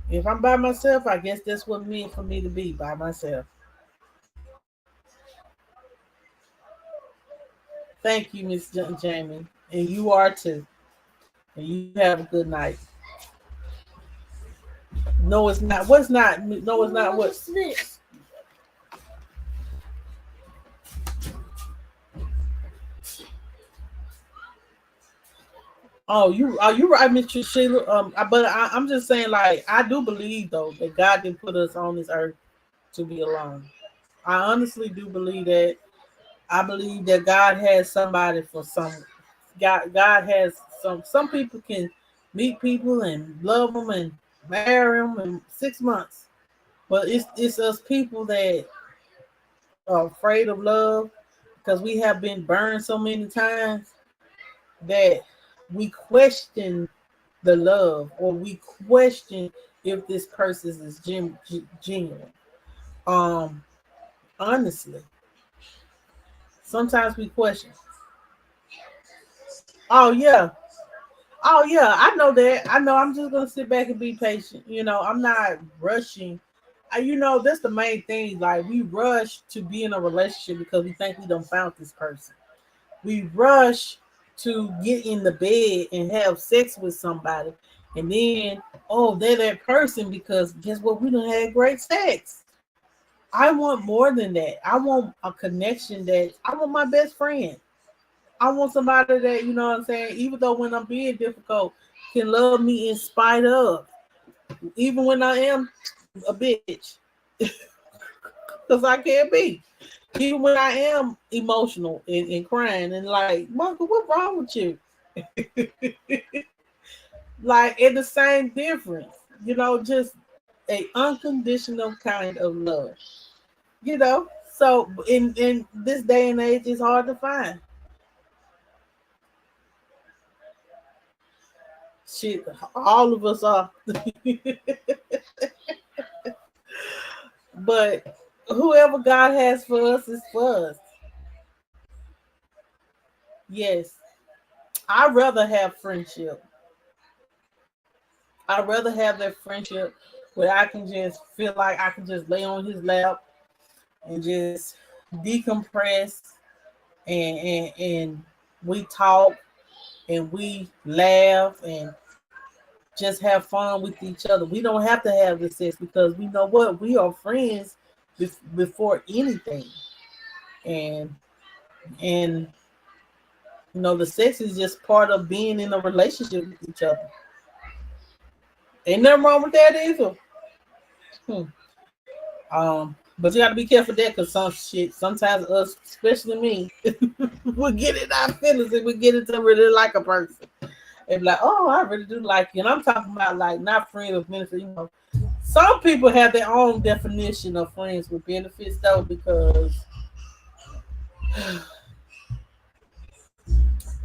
if I'm by myself, I guess that's what it means for me to be by myself. Thank you, Miss Jamie. And you are too. And you have a good night. No, it's not. What's not? No, it's not. What's this? Oh, you right, Mr. Sheila. But I'm just saying, like, I do believe though that God didn't put us on this earth to be alone. I honestly do believe that. I believe that God has somebody for some. God has some. Some people can meet people and love them, and marry him in 6 months. But it's us people that are afraid of love because we have been burned so many times that we question the love or we question if this person is genuine. Um, Honestly, sometimes we question. Oh yeah, oh yeah, I know that. I know. I'm just gonna sit back and be patient. I'm not rushing. That's the main thing. Like we rush to be in a relationship because we think we don't found this person. We rush to get in the bed and have sex with somebody, and then they're that person because guess what? We don't have great sex. I want more than that. I want a connection that I want my best friend. I want somebody that, you know what I'm saying, even though when I'm being difficult, can love me in spite of, even when I am a bitch. Because I can't be. Even when I am emotional and crying and like, Michael, what's wrong with you? Like, it's the same difference, just a unconditional kind of love, So in this day and age, it's hard to find. Shit, all of us are. But whoever God has for us is for us. Yes. I'd rather have friendship. I'd rather have that friendship where I can just feel like I can just lay on his lap and just decompress and we talk and we laugh and just have fun with each other. We don't have to have the sex because we know what? We are friends before anything. And and the sex is just part of being in a relationship with each other. Ain't nothing wrong with that either. Hmm. But you gotta be careful that because sometimes us, especially me, we get in our feelings and we get into really like a person. And be like, oh, I really do like you. And I'm talking about like not friends with benefits. Some people have their own definition of friends with benefits though, because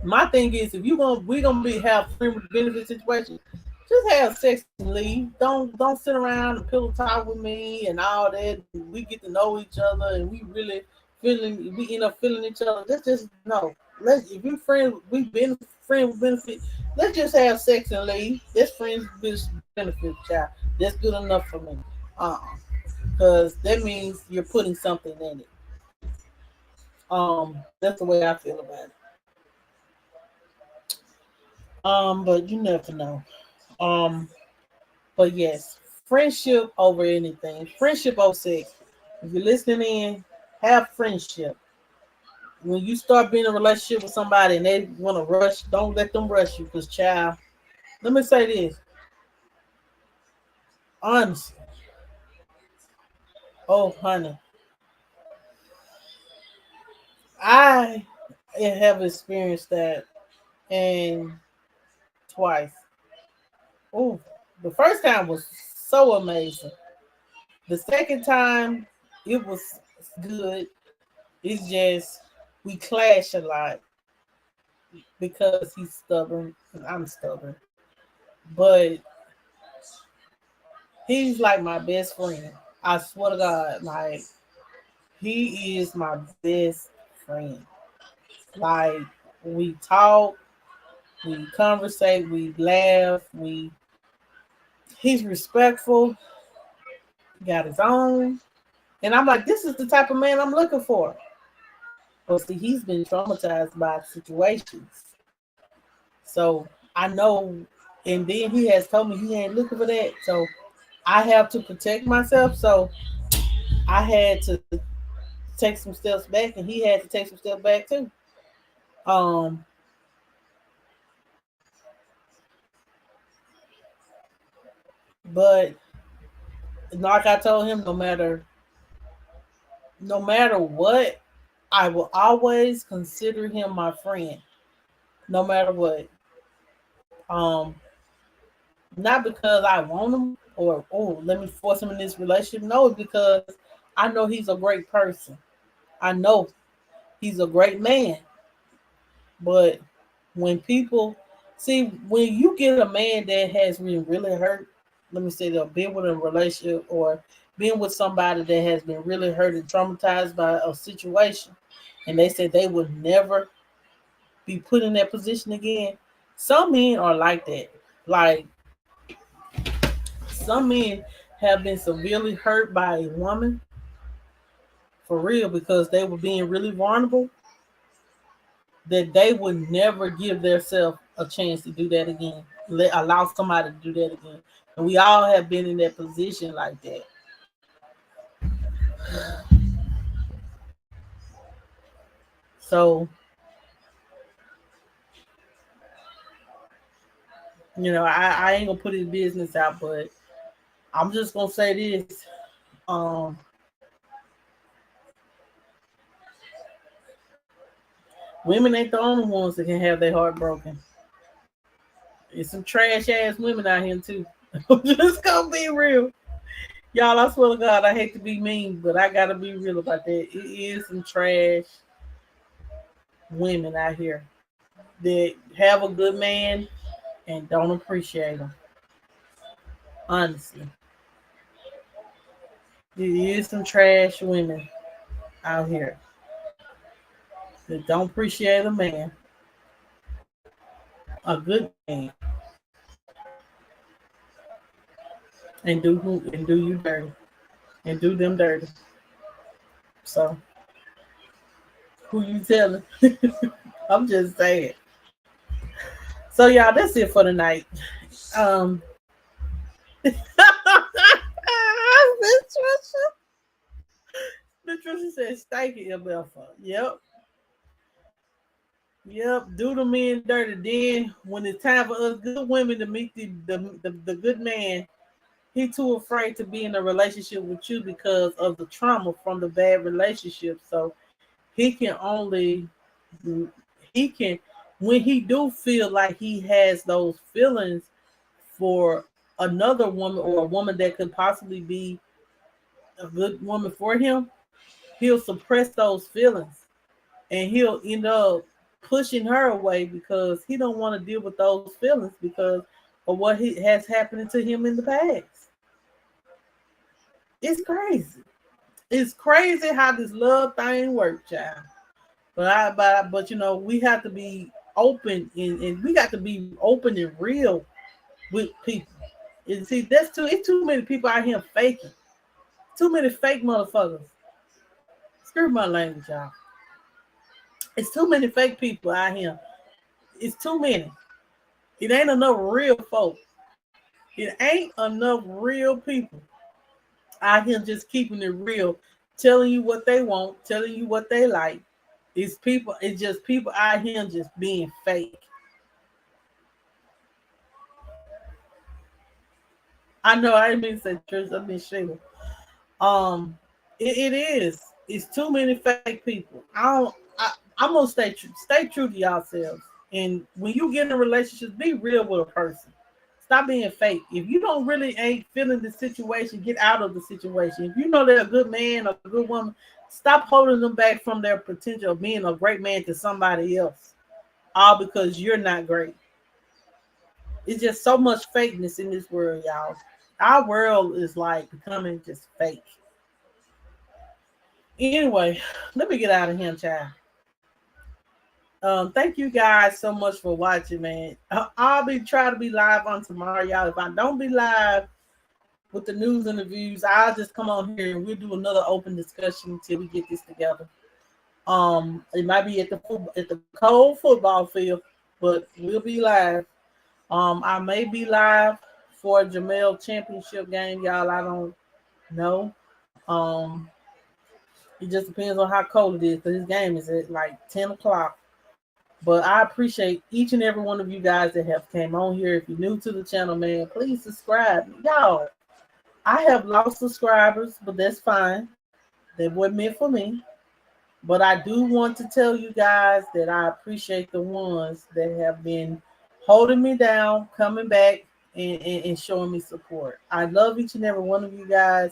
my thing is if we're gonna be have friend with benefit situation, just have sex and leave. Don't sit around and pillow talk with me and all that. We get to know each other and we end up feeling each other. Let's just no. Let's if we've been friends with benefit, let's just have sex and leave. That's friends with benefit, child. That's good enough for me. Because that means you're putting something in it. That's the way I feel about it. But you never know. Um, but yes, friendship over anything. Friendship over sex. If you're listening in, have friendship. When you start being in a relationship with somebody and they want to rush, don't let them rush you. Because, child, let me say this honestly. Oh, honey, I have experienced that and twice. Oh, the first time was so amazing. The second time, it was good. It's just we clash a lot because he's stubborn and I'm stubborn. But he's like my best friend. I swear to God, like he is my best friend. Like we talk, we conversate, we laugh, we he's respectful, got his own. And I'm like, this is the type of man I'm looking for. But see, he's been traumatized by situations. So I know, and then he has told me he ain't looking for that. So I have to protect myself. So I had to take some steps back, and he had to take some steps back too. Um, but like I told him, no matter what, I will always consider him my friend, no matter what. Um, Not because I want him or oh let me force him in this relationship. No, because I know he's a great person. I know he's a great man. But when people see when you get a man that has been really hurt, let me say that been with a relationship or been with somebody that has been really hurt and traumatized by a situation, and they said they would never be put in that position again. Some men are like that. Like some men have been severely hurt by a woman for real because they were being really vulnerable that they would never give themselves a chance to do that again. Allow somebody to do that again. And we all have been in that position like that. So, I ain't gonna put his business out, but I'm just gonna say this. Um, Women ain't the only ones that can have their heart broken. There's some trash ass women out here too. I'm just gonna be real. Y'all, I swear to God, I hate to be mean, but I gotta be real about that. It is some trash women out here that have a good man and don't appreciate him. Honestly, there is some trash women out here that don't appreciate a man, a good man, and do you dirty and do them dirty. So who you telling? I'm just saying. So y'all, that's it for tonight. Um, Miss Trisha, Miss Trisha said, "Stank it, Belfa." Yep, yep. Do the men dirty. Then when it's time for us good women to meet the good man, he too afraid to be in a relationship with you because of the trauma from the bad relationship. So he can only he can when he do feel like he has those feelings for another woman or a woman that could possibly be a good woman for him, he'll suppress those feelings and he'll end up pushing her away because he don't want to deal with those feelings because of what he has happened to him in the past. It's crazy. It's crazy how this love thing works, child. But we have to be open and we got to be open and real with people. And see, it's too many people out here faking. Too many fake motherfuckers. Screw my language, y'all. It's too many fake people out here. It's too many. It ain't enough real folk. It ain't enough real people out here just keeping it real, telling you what they want, telling you what they like. It's just people out here just being fake. I know I didn't mean to say church, I mean Sheila. It is. It's too many fake people. I'm gonna stay true to yourselves. And when you get in a relationship, be real with a person. Stop being fake. If you don't really ain't feeling the situation, get out of the situation. If you know they're a good man or a good woman, stop holding them back from their potential of being a great man to somebody else. All because you're not great. It's just so much fakeness in this world, y'all. Our world is like becoming just fake. Anyway, let me get out of here, child. Thank you guys so much for watching, man. I'll be trying to be live on tomorrow, y'all. If I don't be live with the news and the views, I'll just come on here and we'll do another open discussion until we get this together. It might be at the cold football field, but we'll be live. I may be live for a Jamel championship game, y'all. I don't know. Um, it just depends on how cold it is because this game is at like 10 o'clock. But I appreciate each and every one of you guys that have came on here. If you're new to the channel, man, please subscribe. Y'all, I have lost subscribers, but that's fine. They weren't meant for me. But I do want to tell you guys that I appreciate the ones that have been holding me down, coming back, and showing me support. I love each and every one of you guys.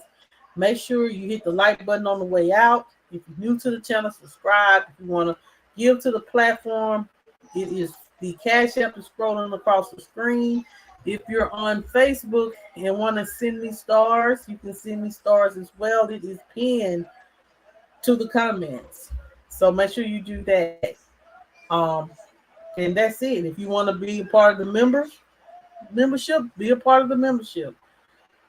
Make sure you hit the like button on the way out. If you're new to the channel, subscribe. If you want to give to the platform, it is the Cash App is scrolling across the screen. If you're on Facebook and want to send me stars, you can send me stars as well. It is pinned to the comments. So make sure you do that. And that's it. If you want to be a part of the membership, be a part of the membership.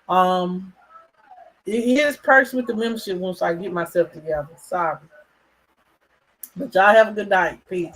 It is perks with the membership once I get myself together. Sorry. But y'all have a good night. Peace.